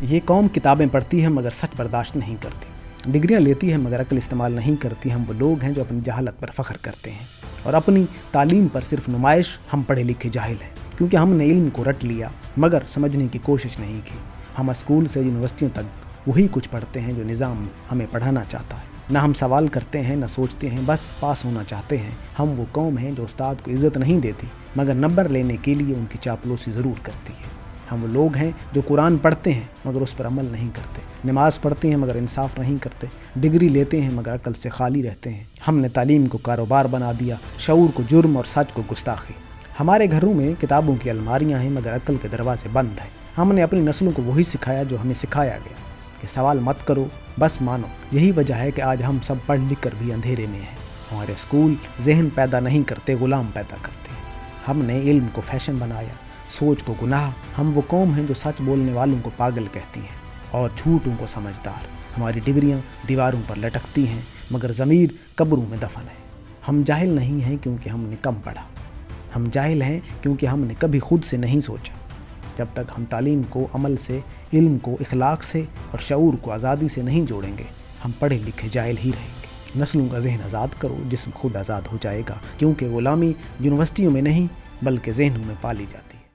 یہ قوم کتابیں پڑھتی ہے مگر سچ برداشت نہیں کرتی، ڈگریاں لیتی ہے مگر عقل استعمال نہیں کرتی۔ ہم وہ لوگ ہیں جو اپنی جہالت پر فخر کرتے ہیں اور اپنی تعلیم پر صرف نمائش۔ ہم پڑھے لکھے جاہل ہیں کیونکہ ہم نے علم کو رٹ لیا مگر سمجھنے کی کوشش نہیں کی۔ ہم اسکول سے یونیورسٹیوں تک وہی کچھ پڑھتے ہیں جو نظام ہمیں پڑھانا چاہتا ہے، نہ ہم سوال کرتے ہیں نہ سوچتے ہیں، بس پاس ہونا چاہتے ہیں۔ ہم وہ قوم ہیں جو استاد کو عزت نہیں دیتی مگر نمبر لینے کے لیے ان کی چاپلوسی ضرور کرتی ہے۔ ہم وہ لوگ ہیں جو قرآن پڑھتے ہیں مگر اس پر عمل نہیں کرتے، نماز پڑھتے ہیں مگر انصاف نہیں کرتے، ڈگری لیتے ہیں مگر عقل سے خالی رہتے ہیں۔ ہم نے تعلیم کو کاروبار بنا دیا، شعور کو جرم اور سچ کو گستاخی۔ ہمارے گھروں میں کتابوں کی الماریاں ہیں مگر عقل کے دروازے بند ہیں۔ ہم نے اپنی نسلوں کو وہی سکھایا جو ہمیں سکھایا گیا کہ سوال مت کرو، بس مانو۔ یہی وجہ ہے کہ آج ہم سب پڑھ لکھ کر بھی اندھیرے میں ہیں۔ ہمارے اسکول ذہن پیدا نہیں کرتے، غلام پیدا کرتے ہیں۔ ہم نے علم کو فیشن بنایا، سوچ کو گناہ۔ ہم وہ قوم ہیں جو سچ بولنے والوں کو پاگل کہتی ہیں اور جھوٹوں کو سمجھدار۔ ہماری ڈگریاں دیواروں پر لٹکتی ہیں مگر ضمیر قبروں میں دفن ہے۔ ہم جاہل نہیں ہیں کیونکہ ہم نے کم پڑھا، ہم جاہل ہیں کیونکہ ہم نے کبھی خود سے نہیں سوچا۔ جب تک ہم تعلیم کو عمل سے، علم کو اخلاق سے اور شعور کو آزادی سے نہیں جوڑیں گے، ہم پڑھے لکھے جاہل ہی رہیں گے۔ نسلوں کا ذہن آزاد کرو، جسم خود آزاد ہو جائے گا، کیونکہ غلامی یونیورسٹیوں میں نہیں بلکہ ذہنوں میں پالی جاتی ہے۔